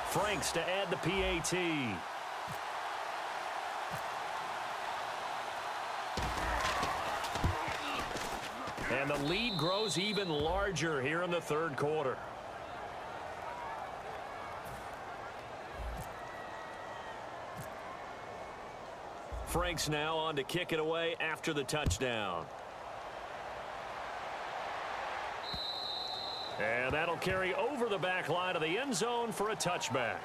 Franks to add the PAT. And the lead grows even larger here in the third quarter. Franks now on to kick it away after the touchdown. And that'll carry over the back line of the end zone for a touchback.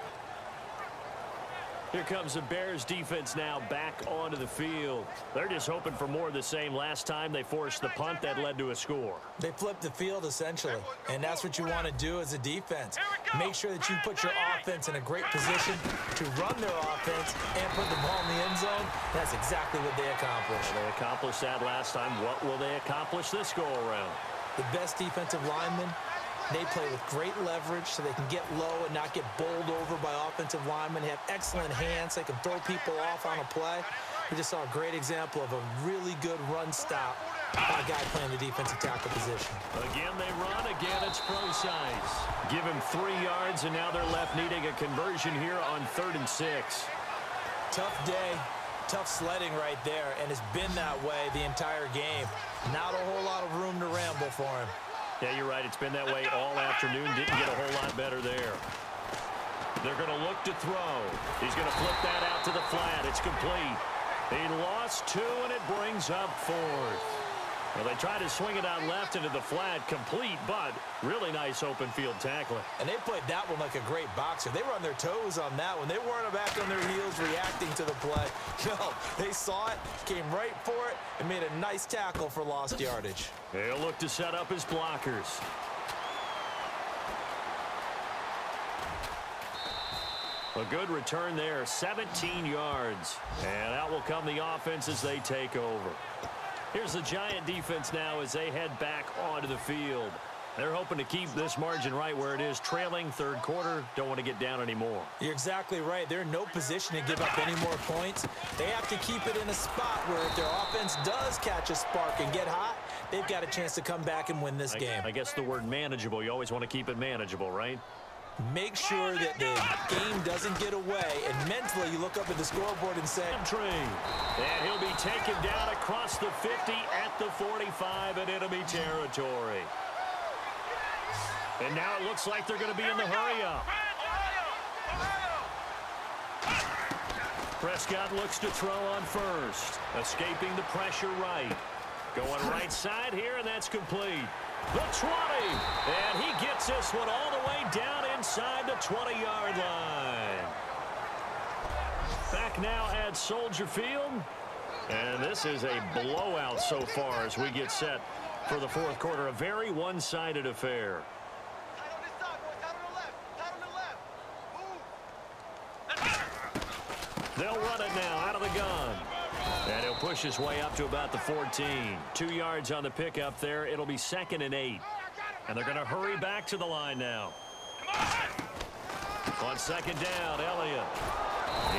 Here comes the Bears defense now back onto the field. They're just hoping for more of the same. Last time they forced the punt that led to a score. They flipped the field essentially, and that's what you want to do as a defense. Make sure that you put your offense in a great position to run their offense and put the ball in the end zone. That's exactly what they accomplished. They accomplished that last time. What will they accomplish this go around? The best defensive linemen, they play with great leverage so they can get low and not get bowled over by offensive linemen. They have excellent hands. They can throw people off on a play. We just saw a great example of a really good run stop by a guy playing the defensive tackle position. Again they run. Again it's Pro-Size. Give him 3 yards, and now they're left needing a conversion here on 3rd and 6. Tough day. Tough sledding right there, and it's been that way the entire game. Not a whole lot of room to ramble for him. Yeah, you're right. It's been that way all afternoon. Didn't get a whole lot better there. They're going to look to throw. He's going to flip that out to the flat. It's complete. He lost 2, and it brings up 4th. Well, they tried to swing it out left into the flat, complete, but really nice open field tackling. And they played that one like a great boxer. They were on their toes on that one. They weren't back on their heels reacting to the play. No, they saw it, came right for it, and made a nice tackle for lost yardage. They'll look to set up his blockers. A good return there, 17 yards. And out will come the offense as they take over. Here's the Giant defense now as they head back onto the field. They're hoping to keep this margin right where it is, trailing third quarter. Don't want to get down anymore. You're exactly right. They're in no position to give up any more points. They have to keep it in a spot where if their offense does catch a spark and get hot, they've got a chance to come back and win this game. I guess the word manageable, you always want to keep it manageable, right? Make sure that the game doesn't get away, and mentally you look up at the scoreboard and say, and he'll be taken down across the 50 at the 45 in enemy territory. And now it looks like they're going to be in the hurry-up. Prescott looks to throw on first, escaping the pressure right. Going right side here, and that's complete. The 20, and he gets this one all the way down inside the 20-yard line. Back now at Soldier Field, and this is a blowout so far as we get set for the fourth quarter. A very one-sided affair. They'll run it now out of the gun. And he'll push his way up to about the 14. 2 yards on the pickup there. It'll be 2nd and 8. And they're going to hurry back to the line now. On 2nd down, Elliott.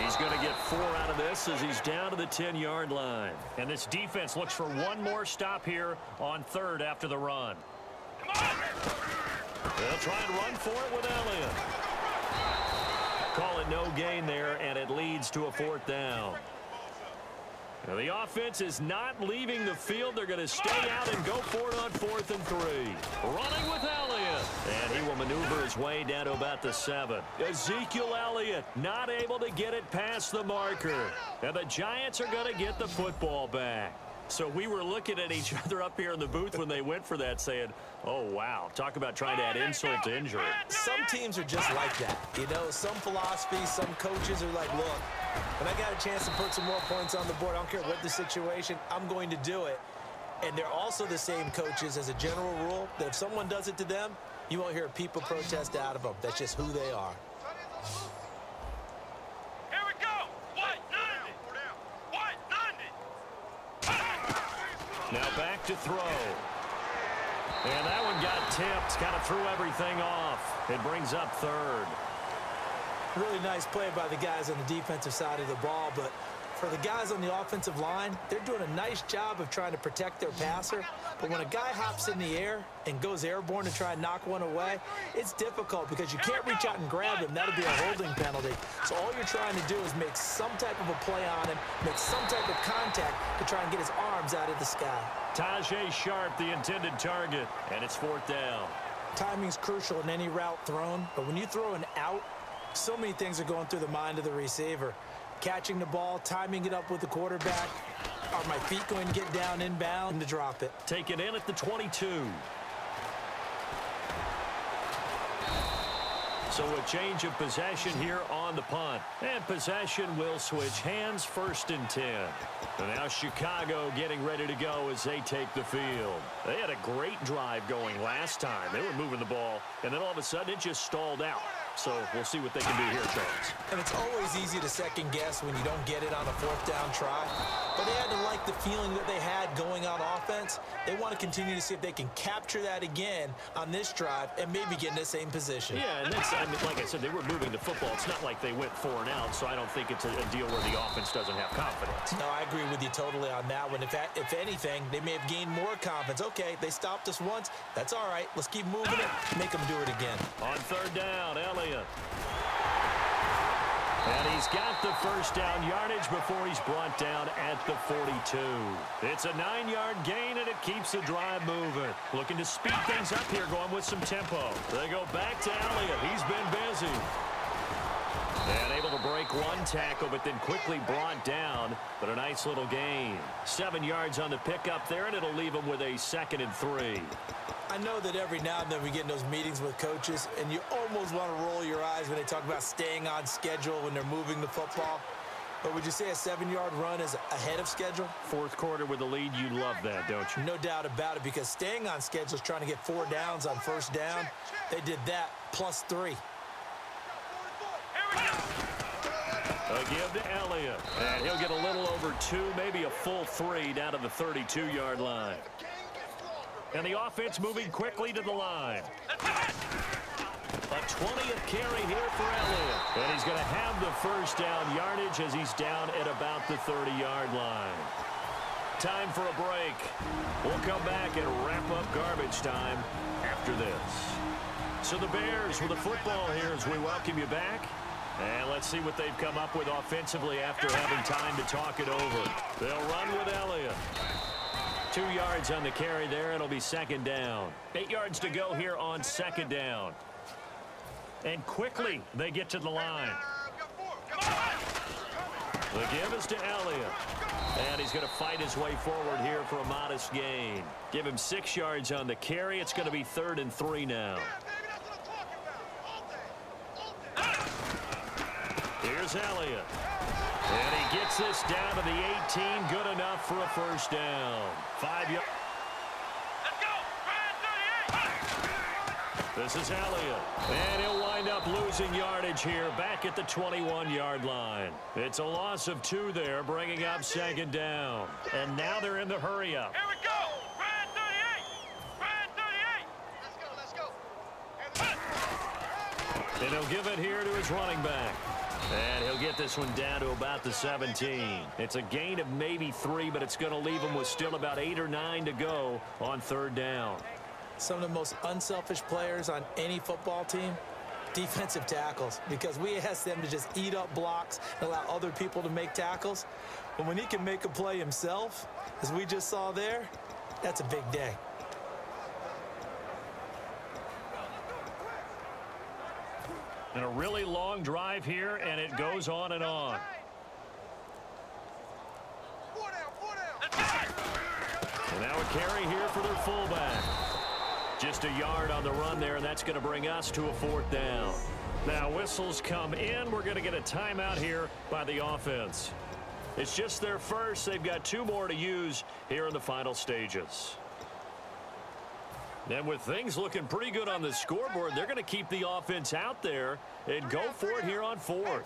He's going to get 4 out of this as he's down to the 10-yard line. And this defense looks for one more stop here on 3rd after the run. They'll try and run for it with Elliott. Call it no gain there, and it leads to a 4th down. Now the offense is not leaving the field. They're going to stay out and go for it on 4th and 3. Running with Elliott. And he will maneuver his way down to about the 7. Ezekiel Elliott not able to get it past the marker. And the Giants are going to get the football back. So we were looking at each other up here in the booth when they went for that saying, oh, wow, talk about trying to add insult to injury. Some teams are just like that. You know, some philosophies, some coaches are like, look, when I got a chance to put some more points on the board, I don't care what the situation, I'm going to do it. And they're also the same coaches as a general rule that if someone does it to them, you won't hear a people protest out of them. That's just who they are. Now back to throw. And that one got tipped. Kind of threw everything off. It brings up 3rd. Really nice play by the guys on the defensive side of the ball, but For the guys on the offensive line, they're doing a nice job of trying to protect their passer. But when a guy hops in the air and goes airborne to try and knock one away, it's difficult because you can't reach out and grab him. That'll be a holding penalty. So all you're trying to do is make some type of a play on him, make some type of contact to try and get his arms out of the sky. Tajay Sharp, the intended target, and it's 4th down. Timing's crucial in any route thrown, but when you throw an out, so many things are going through the mind of the receiver. Catching the ball, timing it up with the quarterback. Are my feet going to get down inbound to drop it? Take it in at the 22. So a change of possession here on the punt. And possession will switch hands, 1st and 10. And now Chicago getting ready to go as they take the field. They had a great drive going last time. They were moving the ball, and then all of a sudden it just stalled out. So we'll see what they can do here, Charles. And it's always easy to second guess when you don't get it on a 4th down try. But they had to like the feeling that they had going on offense. They want to continue to see if they can capture that again on this drive and maybe get in the same position. Yeah, and that's, I mean, like I said, they were moving the football. It's not like they went 4 and out, so I don't think it's a deal where the offense doesn't have confidence. No, I agree with you totally on that one. If anything, they may have gained more confidence. Okay, they stopped us once. That's all right. Let's keep moving it. Make them do it again. On 3rd down, Elliott. And he's got the 1st down yardage before he's brought down at the 42. It's a 9-yard gain, and it keeps the drive moving. Looking to speed things up here, going with some tempo. They go back to Elliott. He's been busy. And able to break one tackle, but then quickly brought down. But a nice little gain. 7 yards on the pickup there, and it'll leave him with a 2nd and 3. I know that every now and then we get in those meetings with coaches, and you almost want to roll your eyes when they talk about staying on schedule when they're moving the football. But would you say a 7-yard run is ahead of schedule? 4th quarter with the lead, you love that, don't you? No doubt about it, because staying on schedule is trying to get 4 downs on 1st down. They did that plus 3. A give to Elliott, and he'll get a little over 2, maybe a full 3 down to the 32-yard line. And the offense moving quickly to the line. A 20th carry here for Elliott. And he's going to have the 1st down yardage as he's down at about the 30-yard line. Time for a break. We'll come back and wrap up garbage time after this. So the Bears with the football here as we welcome you back. And let's see what they've come up with offensively after having time to talk it over. They'll run with Elliott. 2 yards on the carry there. It'll be 2nd down. 8 yards to go here on 2nd down. And quickly they get to the line. The give is to Elliott. And he's going to fight his way forward here for a modest gain. Give him 6 yards on the carry. It's going to be 3rd and 3 now. Here's Elliott. And he gets this down to the 18. Good enough for a 1st down. 5 yards. Let's go. This is Elliott. And he'll wind up losing yardage here back at the 21-yard line. It's a loss of 2 there, bringing up 2nd down. And now they're in the hurry up. Here we go. Brad 38. Brad 38. And he'll give it here to his running back. And he'll get this one down to about the 17. It's a gain of maybe 3, but it's going to leave him with still about 8 or 9 to go on 3rd down. Some of the most unselfish players on any football team, defensive tackles, because we ask them to just eat up blocks and allow other people to make tackles. But when he can make a play himself, as we just saw there, that's a big day. And a really long drive here, and it goes on and on. And now a carry here for their fullback. Just a yard on the run there, and that's going to bring us to a 4th down. Now whistles come in. We're going to get a timeout here by the offense. It's just their first. They've got 2 more to use here in the final stages. And with things looking pretty good on the scoreboard, they're going to keep the offense out there and go for it here on 4th.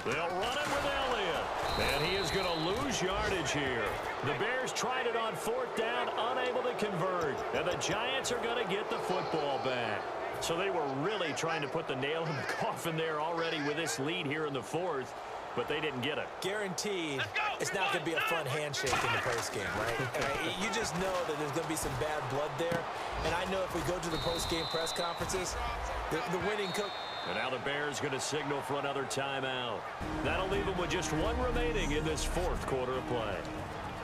They'll run it with Elliott. And he is going to lose yardage here. The Bears tried it on 4th down, unable to convert. And the Giants are going to get the football back. So they were really trying to put the nail in the coffin there already with this lead here in the 4th. but they didn't get it. Guaranteed it's not going to be a fun handshake in the postgame, right? You just know that there's going to be some bad blood there. And I know if we go to the postgame press conferences, the winning coach. And now the Bears going to signal for another timeout. That'll leave them with just one remaining in this fourth quarter of play.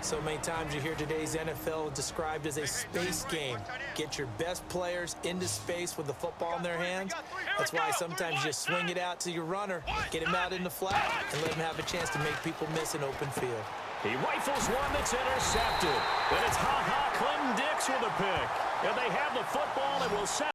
So many times you hear today's NFL described as a space game. Get your best players into space with the football in their hands. That's why sometimes you just swing it out to your runner, get him out in the flat, and let him have a chance to make people miss an open field. He rifles one that's intercepted. And it's Clem Dix with a pick. And they have the football and will set.